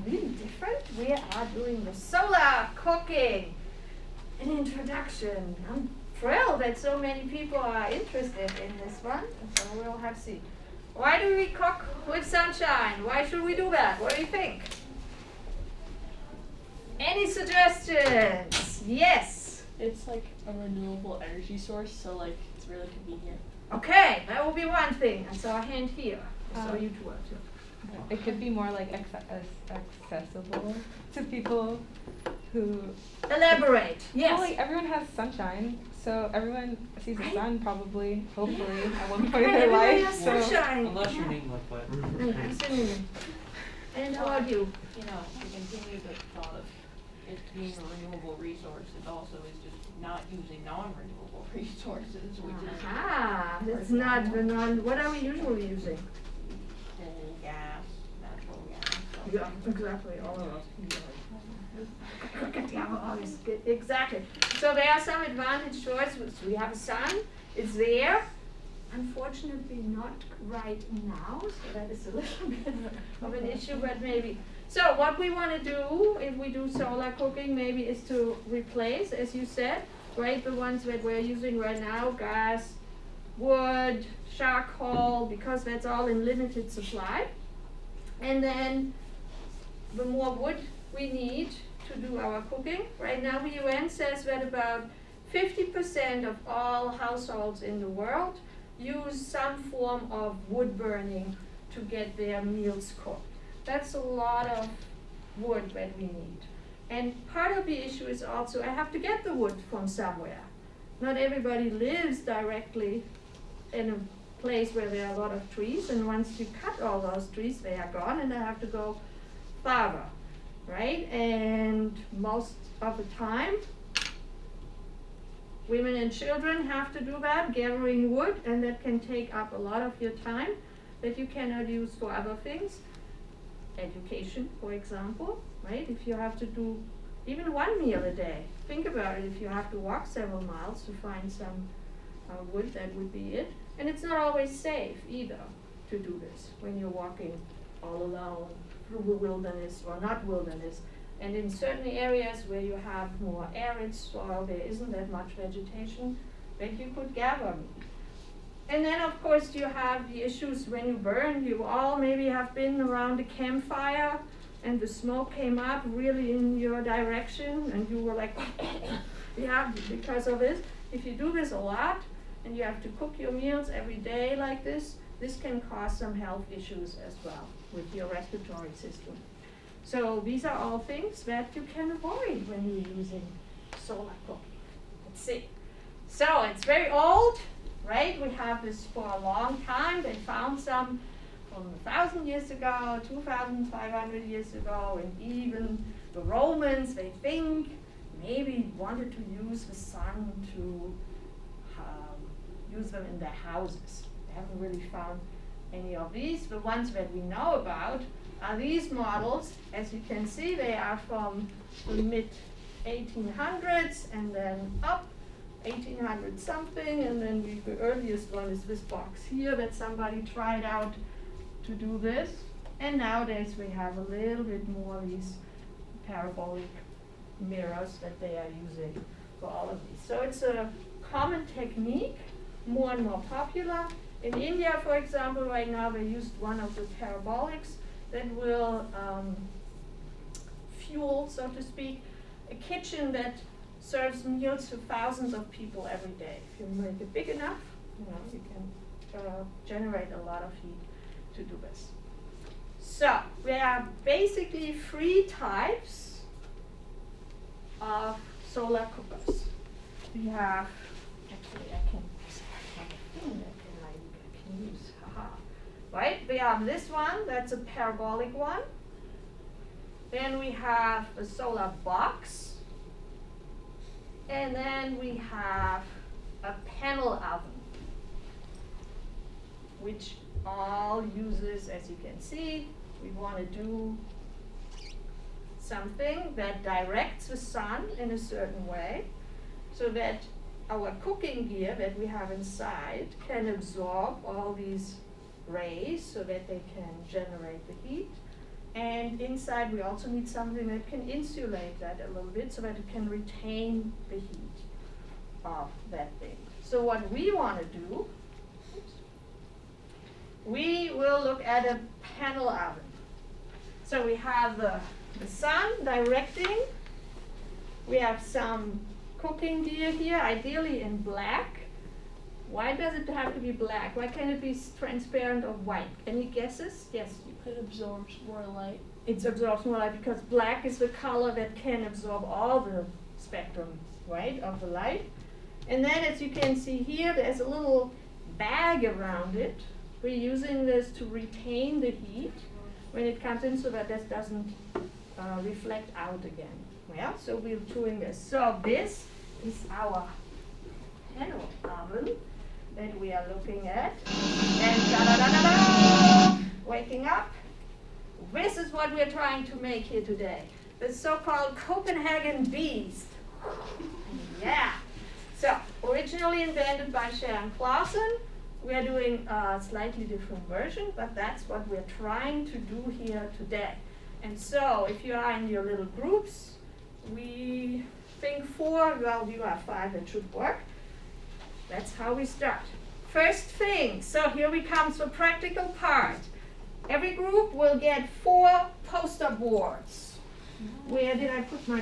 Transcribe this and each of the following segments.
Really different. We are doing the solar cooking. An introduction. I'm thrilled that so many people are interested in this one. So we'll have to see. Why do we cook with sunshine? Why should we do that? What do you think? Any suggestions? Yes. It's like a renewable energy source, so like it's really convenient. Okay, that will be one thing. I saw a hand here. I saw you two are too. It could be more like accessible to people who. Elaborate. Yes. Well, like everyone has sunshine, so everyone sees the sun probably, hopefully, at one point in their Everybody life. has So. sunshine. Unless your name like that. Absolutely. And how about you? You know, to continue the thought of it being a renewable resource, it also is just not using non-renewable resources, which is Ah, it's not the non. What are we usually using? coal, gas, natural gas. Yeah, exactly. All of us. Exactly. So there are some advantage to us. We have a sun. It's there. Unfortunately, not right now. So that is a little bit of an issue, but maybe. So what we want to do, if we do solar cooking, maybe is to replace, as you said, right, the ones that we're using right now, gas, wood, charcoal, because that's all in limited supply. And then the more wood we need to do our cooking. Right now the UN says that about 50% of all households in the world use some form of wood burning to get their meals cooked. That's a lot of wood that we need. And part of the issue is also I have to get the wood from somewhere. Not everybody lives directly in a place where there are a lot of trees, and once you cut all those trees, they are gone, and I have to go farther, right? And most of the time, women and children have to do that, gathering wood, and that can take up a lot of your time that you cannot use for other things. Education, for example, right? If you have to do even one meal a day, think about it. If you have to walk several miles to find some wood, that would be it. And it's not always safe either to do this when you're walking all alone through the wilderness or not wilderness. And in certain areas where you have more arid soil, there isn't that much vegetation that you could gather. And then of course you have the issues when you burn. You all maybe have been around a campfire and the smoke came up really in your direction and you were like, yeah, because of this. If you do this a lot and you have to cook your meals every day like this can cause some health issues as well with your respiratory system. So these are all things that you can avoid when you're using solar cooking. Let's see. So it's very old, right? We have this for a long time. They found some from 1,000 years ago, 2,500 years ago, and even the Romans, they think, maybe wanted to use the sun to use them in their houses. They haven't really found any of these. The ones that we know about are these models. As you can see, they are from the mid-1800s and then up 1800 something, and then the earliest one is this box here that somebody tried out to do this. And nowadays we have a little bit more of these parabolic mirrors that they are using for all of these. So it's a common technique, more and more popular. In India, for example, right now they used one of the parabolics that will fuel, so to speak, a kitchen that serves meals to thousands of people every day. If you make it big enough, you can generate a lot of heat to do this. So there are basically 3 types of solar cookers. We have, actually I can use, right? We have this one, that's a parabolic one. Then we have a solar box. And then we have a panel oven, which all uses, as you can see, we want to do something that directs the sun in a certain way so that our cooking gear that we have inside can absorb all these rays so that they can generate the heat. And inside we also need something that can insulate that a little bit so that it can retain the heat of that thing. So what we want to do, we will look at a panel oven. So we have the sun directing. We have some cooking gear here, ideally in black. Why does it have to be black? Why can't it be transparent or white? Any guesses? Yes. It absorbs more light. It absorbs more light because black is the color that can absorb all the spectrum, right, of the light. And then as you can see here, there's a little bag around it. We're using this to retain the heat when it comes in so that this doesn't reflect out again. Yeah, so we're doing this. So this is our panel oven that we are looking at. And da-da-da-da-da, waking up. This is what we're trying to make here today. The so-called Copenhagen Beast. Yeah. So, originally invented by Sharon Clausen. We are doing a slightly different version, but that's what we're trying to do here today. And so, if you are in your little groups, we think 4, well, you are 5, it should work. That's how we start. First thing, so here we come to the practical part. Every group will get 4 poster boards. Where did I put my I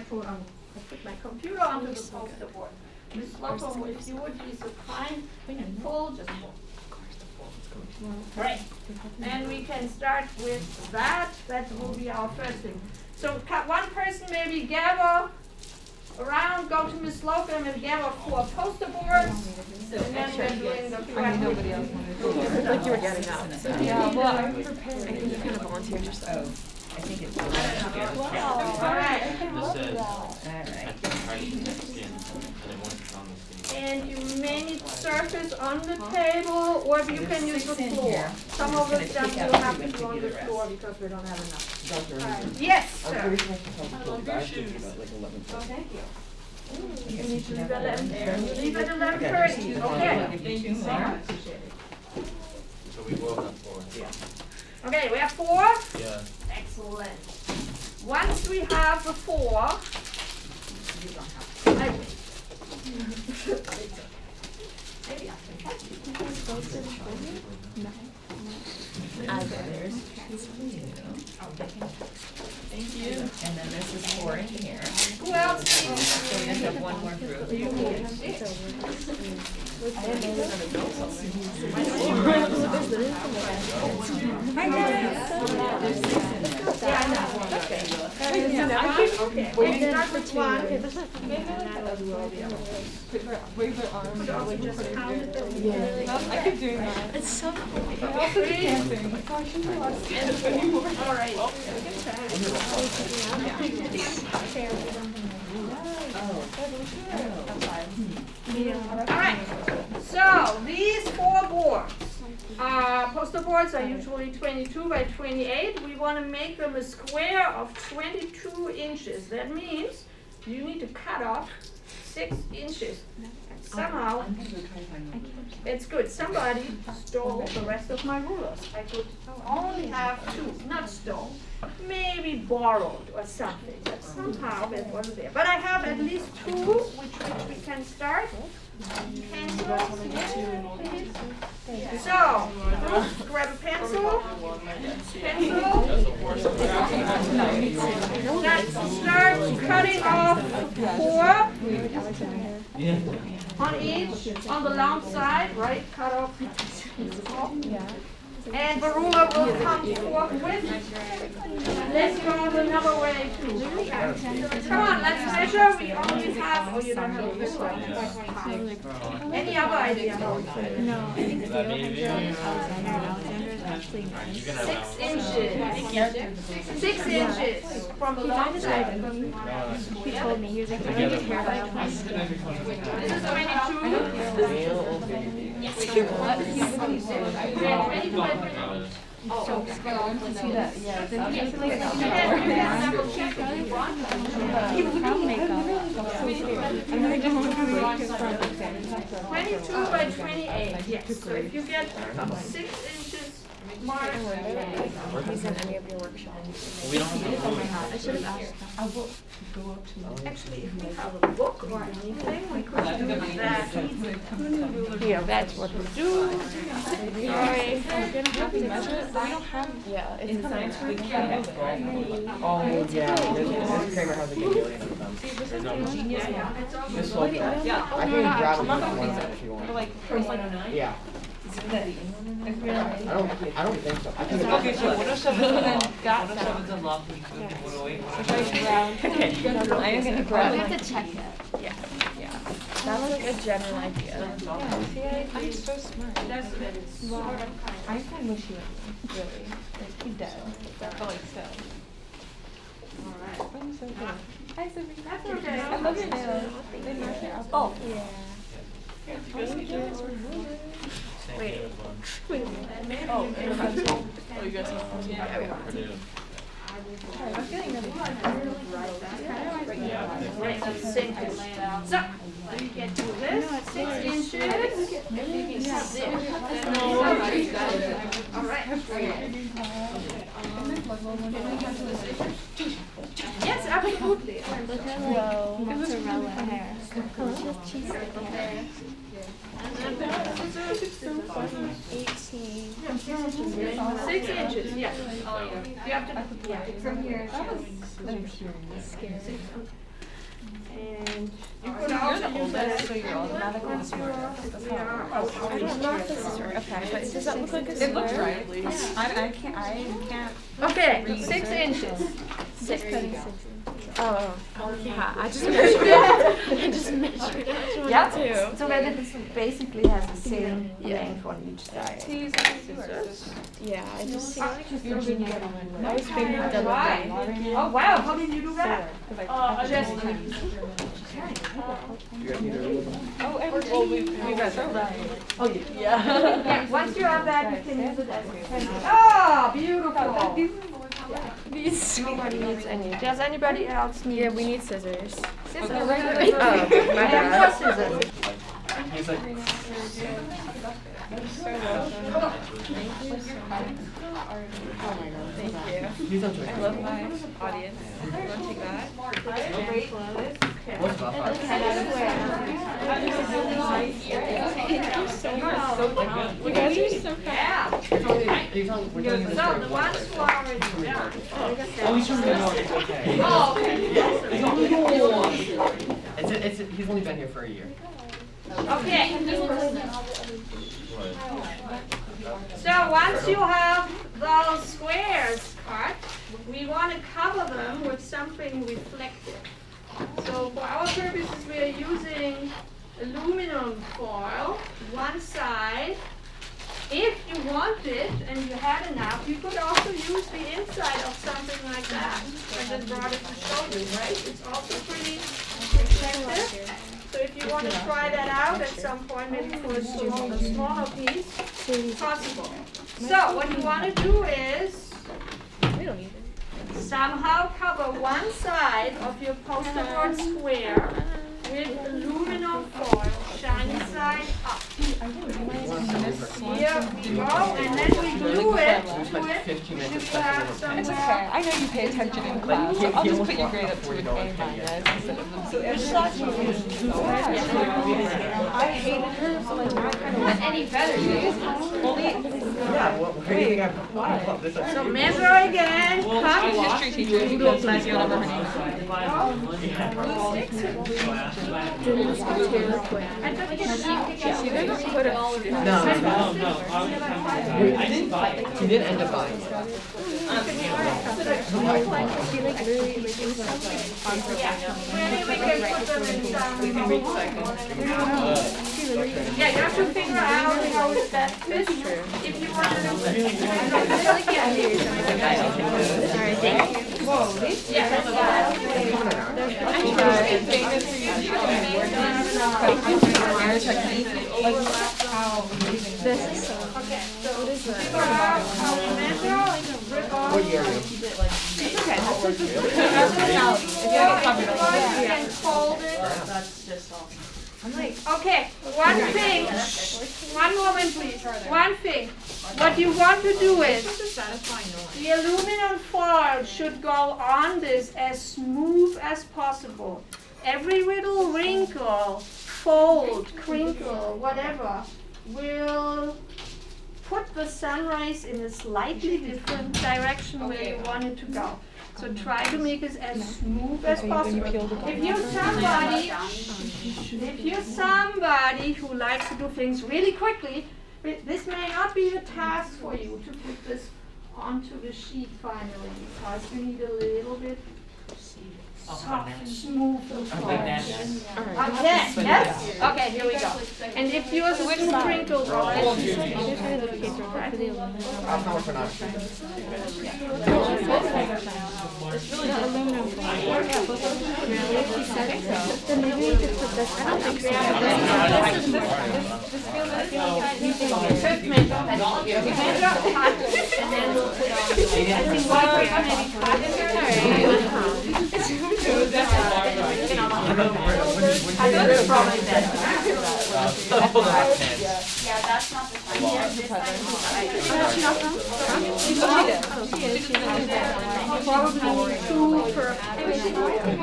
put my computer onto the poster board. Ms. Slocum, if you would be so kind and pull, just pull. Great. And we can start with that. That will be our first thing. So one person maybe gather around, go to Ms. Slocum and gather 4 poster boards. And then we're doing the Nobody else wanted to do it. Like you were getting up. So. Yeah, well, I'm prepared. I think you kind of volunteered yourself. I think it's. All right. This says, Alright. at the party skin, and then once it's on the skin. And you may need surface on the table, or you can use the 6 in floor. here. Some I'm of just the gonna stuff take will out have so to we go can on do the the rest. floor because we don't have enough. Dr. Yes, sir. I love your shoes. Oh, thank you. You You need to leave at 11. there. You leave at 11:30. Okay. Thank you so much. So we will have 4. Okay, we have 4. Yeah. Excellent. Once we have the 4, you don't have to. I will. Maybe I can help you. There's Thank you. and then this is 4 in here. Who else? So we just have one more group. You need it. Yeah, I know. Okay. Okay. We start with 1. Wave their arms. Could also just count it. I keep doing that. It's so cool. I also do dancing. All right. All right. So these 4 boards. Poster boards are usually 22 by 28. We want to make them a square of 22 inches. That means you need to cut off 6 inches. Somehow, it's good. Somebody stole the rest of my rulers. I could only have 2, not stole, maybe borrowed or something. But somehow that wasn't there. But I have at least 2, which we can start. Pencils, please. So, grab a pencil. Pencil. Let's start cutting off 4 on each, on the long side, right? Cut off. And the ruler will come forthwith. Let's go another way too. Come on, let's measure. We only have, oh, you don't have this one. Any other idea? No, I think That maybe. Alexander is actually Alright, you nice. can have 6 inches. 6 inches from the long side. He told me, he was like, "Can you just hair dye my skin?" This is 22. Yeah, 22 by 28. So, see that? Yeah. Then he was like, You can double check if you want. he would prom makeup. I'm gonna go home and make his prom. 22 by 28, yes. So if you get 6 inches He's in any of your workshops. We don't have a room. I should have asked. Actually, if we have a book or anything, we could do that. Yeah, that's what we do. Sorry. We're gonna have to measure it. We don't have. Yeah, it's In science, we can't move it, right? Oh, yeah, Mrs. Kramer has a gazillion of them. Miss Sloan, Yeah. I can grab them one if you want. But like, First line 09? Yeah, I don't think so. I think it's okay, so what if someone then got that? Okay. I am gonna grab. We have to check it. Yeah. Yeah. That's like a general idea. I'm so smart. Wow. Einstein wish he was really. Like, he's dead. But like, still. I'm so good. Hi, Sabrina. That's okay. I love your nails. They match your outfit. Oh. Yeah. Wait. Oh, you guys have Purdue. I'm feeling really good. Right, so sink it. So, you can do this, 6 inches. All right. Yes, absolutely. Hello. Mozzarella hair. Cheese hair. 18. 6 inches, yes. You have to, yeah, from here. And you could also use that as So you're automatically the smartest. I don't know if this is right. Okay, but does that look like a It looks square? right. I can't. Okay, 6 inches. 6 Oh, yeah, I just measured it. I just measured it. Yeah, Too. so that it basically has the same length on each side. Yeah, I just see. I was figuring out the Right. Oh, wow, how did you do that? Just, Oh, everything. We got so right. yeah, once you have that, you can use it as a pencil. Oh, beautiful. Nobody needs any. Does anybody else need? Yeah, we need scissors. Scissors. Oh, my I bad. have more scissors. He's like, Thank you. he's not I joking. love my audience. You want to take that? What's that? You guys are so fast. Yeah. Are you telling, we're doing this So for the one ones person? who are already done. Oh, he's trying to know it's okay. Oh, okay. He's only been here for a year. Okay. So once you have those squares cut, we want to cover them with something reflective. So for our purposes, we are using aluminum foil, one side. If you wanted and you had enough, you could also use the inside of something like that. I just brought it to show you, right? It's also pretty reflective. So if you want to try that out at some point, maybe for a smaller piece, it's possible. So what you want to do is We don't need it. somehow cover one side of your poster board square with aluminum foil, shiny side up. Here we go, and then we glue it It was to like it. 15 minutes of You have special some, It's okay. I know you pay attention in class, so I'll just put your grade up to an A minus instead of them. So I hated her, so like I kind of Any better, Yeah, what do you think I'm this so measure again, cut. history teacher because you'll never her name. I just get She never put it all in. No. He did end up buying it. She like really like Maybe we can put them in some. Yeah, you have to figure out how that fits. If you want to. Alright, thank you. Yeah, that's This is so. okay, so What is figure that? out how we measure, rip off. What year are you? You can fold it. That's just awesome. Okay, one thing, one moment please, one thing. what you want to do is, Such a satisfying noise. the aluminum foil should go on this as smooth as possible. Every little wrinkle, fold, crinkle, whatever, will put the sun rays in a slightly different direction where you want it to go. So try to make it as smooth as possible. If you're somebody who likes to do things really quickly, this may not be the task for you to put this onto the sheet finally, because you need a little bit soft and smooth and that. Okay, yes? Okay, here we go. And if yours is too crinkled already, I'm not for not. probably two per. I wish I had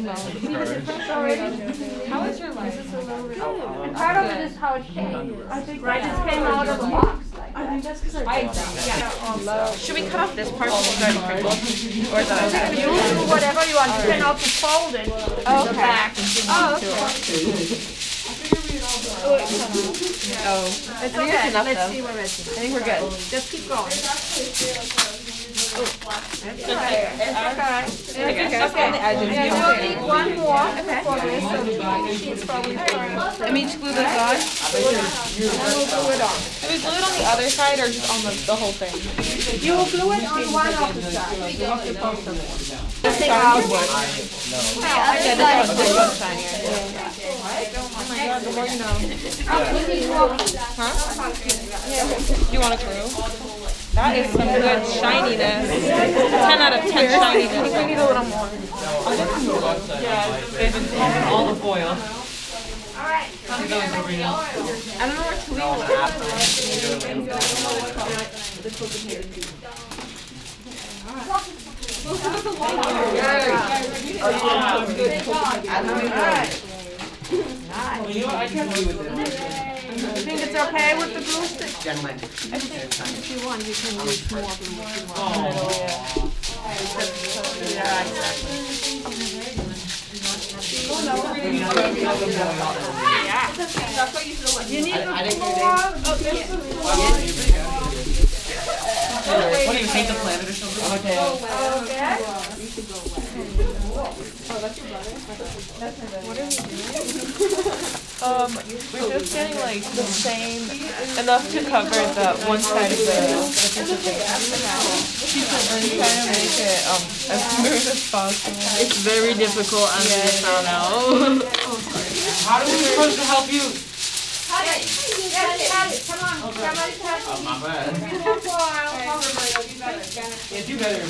that. How is your life? And part of it is how it came. Right, it came out of the box. Should we cut off this part because it's already crinkled? Or is that okay? You do whatever you want. You can also fold it in the back. It's I think okay. that's enough, Let's though. see where it's. I think we're good. Just keep going. Okay. It's okay. On the edges. And we'll need one more for this, so the sheet's probably Let me just glue this on. glue it on. Do we glue it on the other side or just on the whole thing? You will glue it on one of the sides, not the both of them. Okay, this one's shinier. Oh my god, the more you know. Huh? Do you want a glue? That is some good shininess. 10 out of 10 shininess. I think we need a little more. Yeah, they've been taking all the foil. I don't know where to leave it. Well, you know, I can do with it. You think it's okay with the glue stick? Gentlemen. If you want, you can use more glue if you want. Oh. You need the What do you take the planet or something? Okay. We're just getting like the same, enough to cover the one side of the piece of paper. And trying to make it as smooth as possible. It's very difficult as we found out. How are we supposed to help you? Come on, somebody touch it. My bad. Yeah, do better,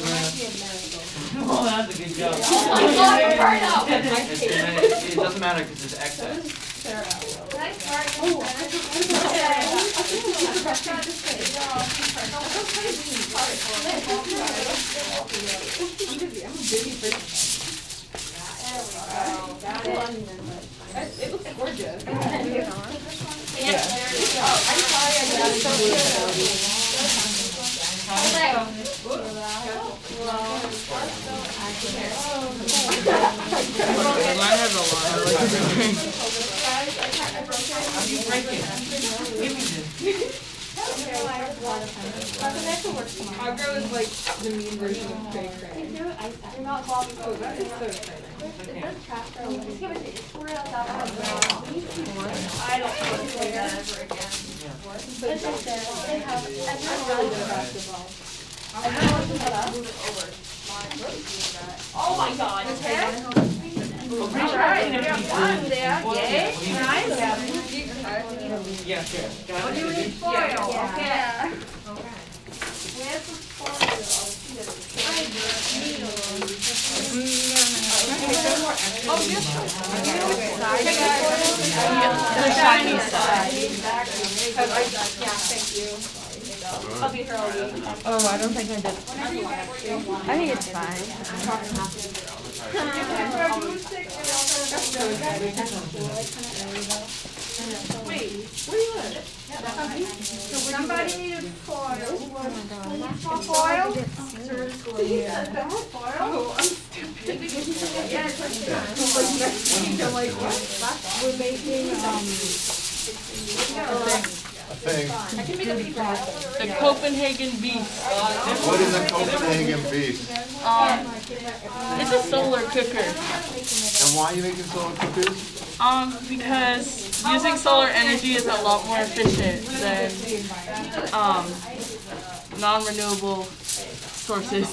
Oh, that's a good job. It doesn't matter because it's excess. It looks gorgeous. Mine has a lot. I like Agro is like the mean version of Cray Cray. Oh, that is so exciting. I don't want to play that ever again. Oh my god. Alright, we have one there. Yay, nice. Yeah, sure. What do you need foil? Okay. Where's the foil? The shiny side. Oh, I don't think I did. I think it's fine. Somebody needed foil. Foil? We're making, I think. The Copenhagen Beast. What is a Copenhagen Beast? It's a solar cooker. And why are you making solar cookers? Because using solar energy is a lot more efficient than non-renewable sources.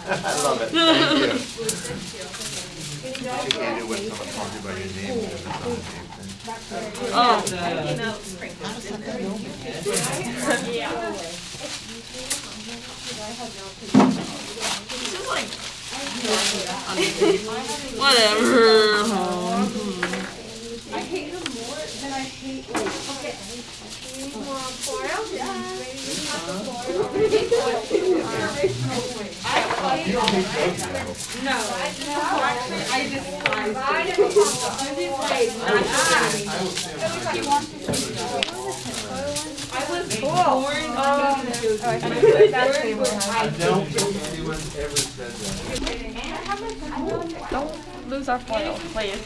I love it. Thank you. You can't do when someone calls you by your name. Because it's not a name thing. Oh. This is like whatever. I hate them more than I hate like, okay. You need more foil? No, actually, I despise I was born I don't think anyone's ever said that. Don't lose our foil, please.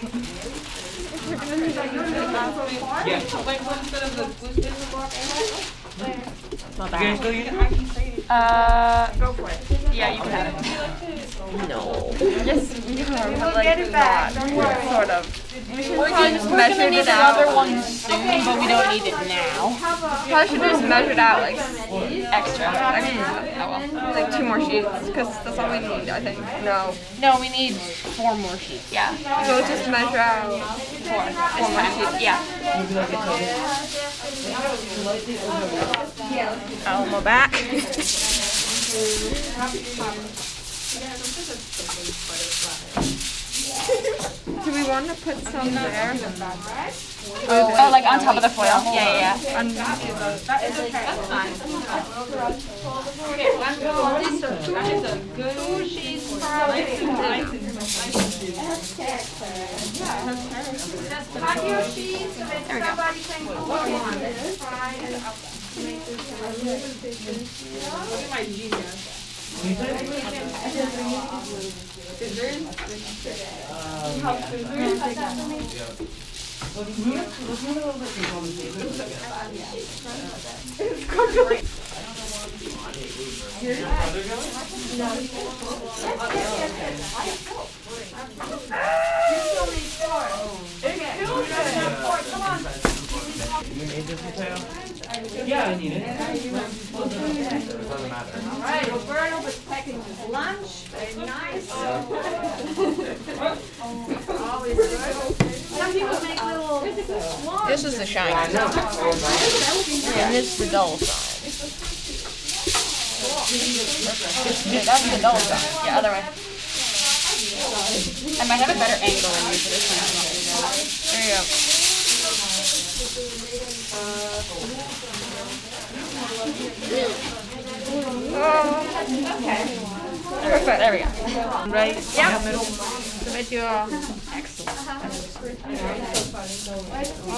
Not bad. Go for it. Yeah, you can have it. No. Yes, you can. We'll get it back. Don't worry. Sort of. We should probably just measure it out. Another one soon, but we don't need it now. Probably should just measure it out like extra. Like 2 more sheets, because that's all we need, I think. No. No, we need 4 more sheets. Yeah. So just measure out 4 more sheets. Yeah. Elmo back. Do we want to put some there? Oh, like on top of the foil? Yeah. Cut your sheets so that somebody can go on and try and make this a little efficient. Look at my genius. Yeah, I need it. Alright, Roberto was packing his lunch, very nice. Always good. Some people make little swans. This is the shiny side. And this is the dull side. Yeah, that's the dull side. Yeah, other way. I might have a better angle than you for this one. There you go. Perfect. There we go. Right? Yeah. So that you're excellent.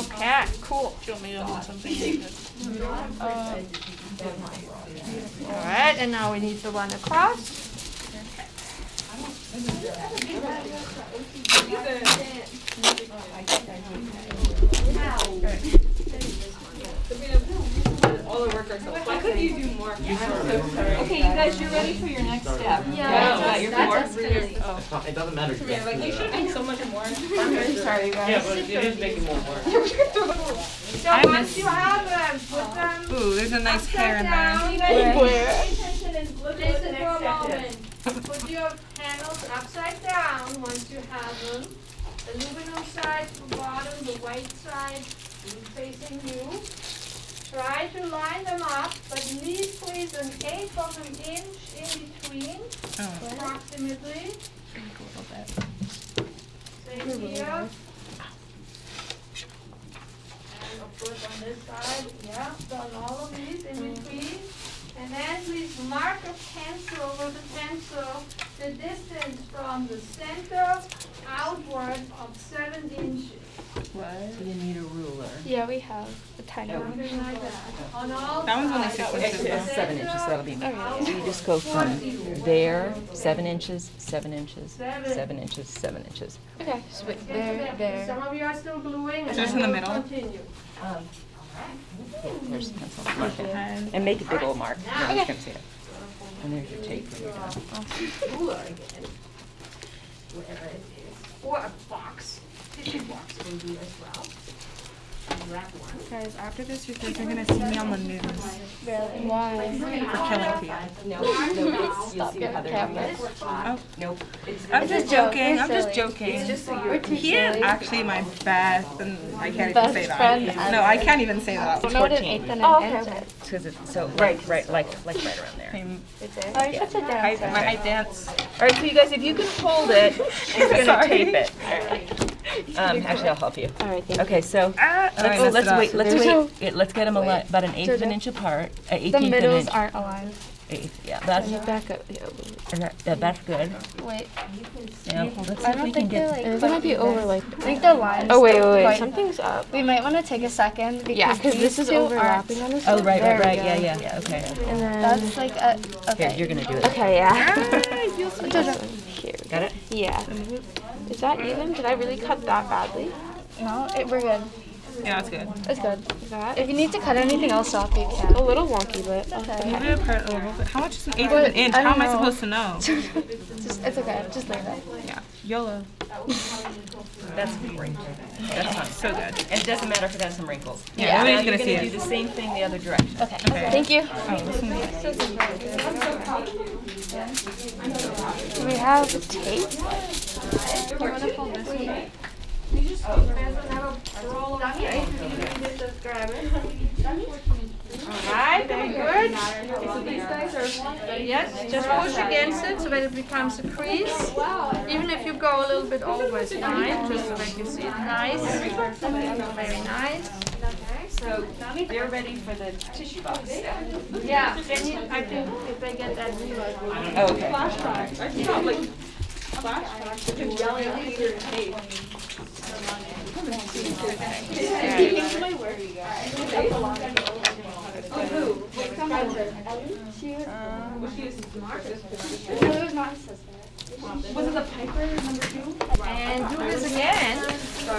Okay. Cool. Do you want me to hold something like this? All right, and now we need the one across. All the work ourselves. Why couldn't you do more? I'm so sorry. Okay, you guys, you're ready for your next step. Your It doesn't matter. you should make so much more. I'm really sorry, you guys. Yeah, but it is making more work. So once you have them, put them Ooh, there's a nice hair in there. down. Where? Listen for a moment. Put your handles upside down once you have them. Aluminum side to the bottom, the white side facing you. Try to line them up, but leave please an eighth of an inch in between, approximately. Same here. And of course on this side, yeah, done all of these in between. And then please mark a pencil with a pencil the distance from the center outward of 7 inches. You need a ruler. Yeah, we have a tiny one. Something like that. On all That one's only sides. 6 inches. It's 7 inches, so that'll be. Okay. So you just go from there, 7 inches, 7 inches, Seven. 7 inches, 7 inches. Okay, so wait, Get there, to that. there. Some of you are still gluing. And Just I in the will middle? Continue. There's the pencil. Mark it. And make a big old mark. No one's gonna see it. And there's your tape. Ruler again. Wherever it is. Or a box. Tissue box will do as well. And wrap one. Guys, after this, you guys are gonna see me on the news Really? Why? for killing people. No, it's, you'll see how they're doing it. Oh, Nope. It's, I'm just joking. I'm We're just silly. joking. We're too He is silly. actually my best, and I can't even Best say friend that. No, I can't even say that. I don't know what an 14. eighth and Oh, an okay, inch okay. is. because it's so right right right around there. I'm- Oh, you're such a I, dancer. my height dance. All right, so you guys, if you can hold it, she's gonna Sorry. tape it. Actually, I'll help you. All right, thank Okay, so Ah, oh, I messed let's it up. wait. Let's There's wait. no- Yeah, let's get them Wait. about an eighth of an Jojo. inch apart. The 18th of an middles inch. aren't aligned. Eighth, yeah, that's Can you back up? Yeah, that's good. wait. Now, let's see I if we don't can think they're get. like. They might be over like. I think the lines. Oh, wait, don't wait, wait, quite- something's up. We might want to take a second because Yeah, because these this is two overlapping on this Oh, one. right, There right, we right. go. Yeah, yeah, yeah. Okay. And then, That's like a. Okay. Here, you're gonna do it. okay, yeah. Jojo. Here. Got it? Yeah. Is that even? Did I really cut that badly? No, we're good. Yeah, that's good. It's good. That? If you need to cut anything else off, you can. A little wonky, but Okay. Move it apart a little bit. How much is an eighth of an inch? I How am don't I know. supposed to know? Just, it's okay. Just leave it. Yeah, YOLO. That's wrinkles. That's fine. So good. And it doesn't matter if it has some wrinkles. Yeah, Now nobody's you're gonna see do it. the same thing the other direction. Okay. Okay. Thank you. Oh, listen. Do we have tape? Alright, very good. So these guys are, yes, just push against it so that it becomes a crease. Even if you go a little bit over, it's fine, just so that you see it nice. Very nice. So they're ready for the tissue box. Yeah, then you, I think if they get that ruler. Oh, okay. And do this again. So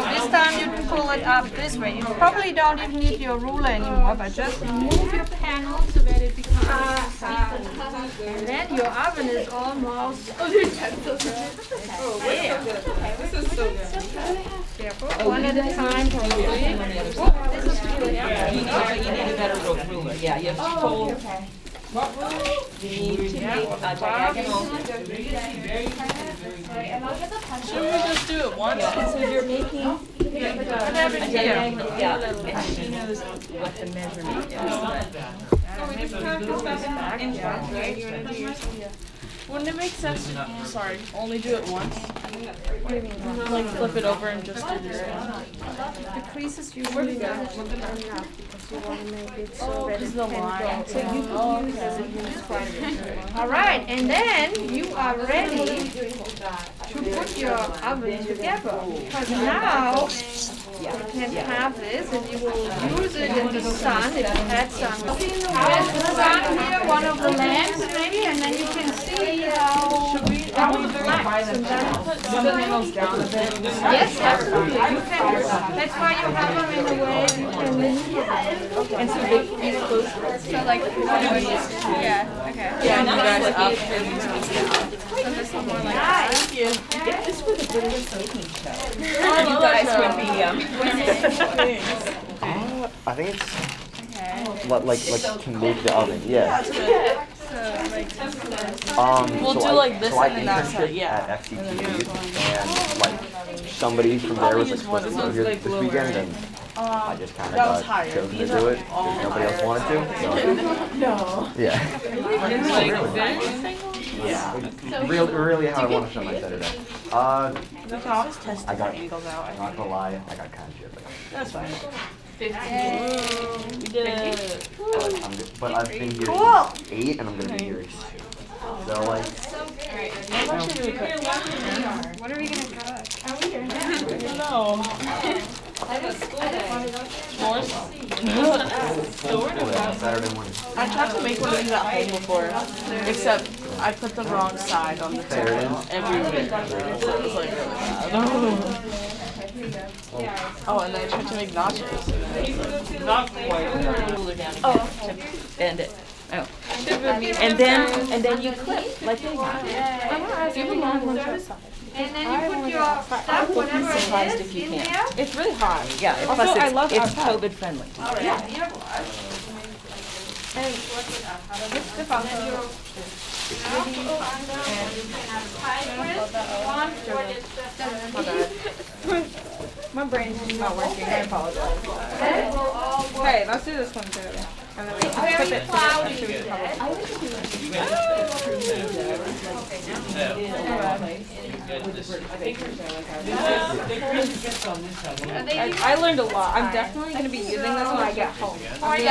this time you pull it up this way. You probably don't even need your ruler anymore, but just move your panel so that it becomes and then your oven is almost careful. One at a time probably. Oh, this is too You need a better ruler. Yeah, you have to fold. You need to make a diagonal. Should we just do it once? So you're making whatever a you do. diagonal. Yeah, and she knows what the measurement is. Wouldn't it make sense to, sorry, only do it once? Like flip it over and just do this one? The creases usually don't look enough because you want to make it so that it the can line. go. So you can use as a unit. All right, and then you are ready to put your oven together because now you can have this and you will use it in the sun if you had sun. There's the sun here, one of the lamps maybe, and then you can see how it reflects and then yes, absolutely. You can. That's why you have them in the way you can maneuver them. And so these close. So like, yeah. Okay. Yeah, and you guys up. Get this for the British baking show. You guys would be I think it's like to move the oven. Yeah. We'll so do I, like this so I and then that internship side, yeah. at FCT, and like somebody from there was like supposed to go here this weekend, and I just kind of that was got higher. chosen to These do are it because nobody else wanted to. So. No. Yeah. Like this? Really how I want to show my set today. Just test I got, angles out. not gonna lie, I got kind of shit. That's fine. 15. We did it. But I've been here Cool. since 8 and I'm gonna be here. So like, I'm actually really quick. What are we gonna cook? I don't know. S'mores? Saturday morning. I tried to make one of these at home before, except I put the wrong side on the tip every so it was like, oh, and then I tried to make nachos. Not quite. Ruler down again to bend it. Oh. And then you clip like they have. And then you put your stuff, whatever it Surprised is, if you in can. there. It's really hard. Yeah, and Also, plus I love it's outside. COVID friendly. My brain's not working. I apologize. Okay, let's do this one too. And then we can clip it together. I learned a lot. I'm definitely gonna be using this when I get home. I'm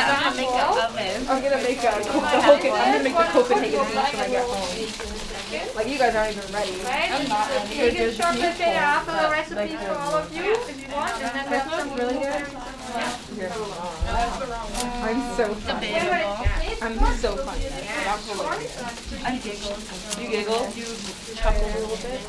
gonna make a I'm gonna make the Copenhagen dish when I get home. Like you guys aren't even ready. You can chocolate there after the recipe for all of you if you want, and then have some really good. I'm so funny. I'm so funny. You giggle. You chuckle a little bit.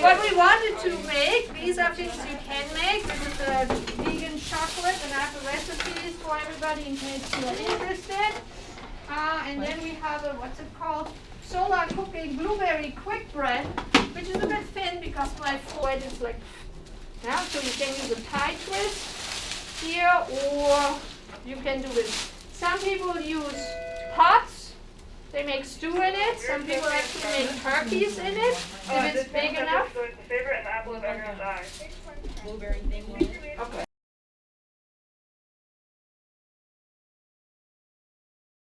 What we wanted to make, these are things you can make. This is a vegan chocolate, and I have the recipes for everybody in case you're interested. And then we have a, what's it called? Solar Cooking Blueberry Quick Bread, which is a bit thin because my foil is like, yeah, so you can use a tie twist here, or you can do it. Some people use pots. They make stew in it. Some people actually make turkeys in it, if it's big enough. Favorite and apple of every size. Okay.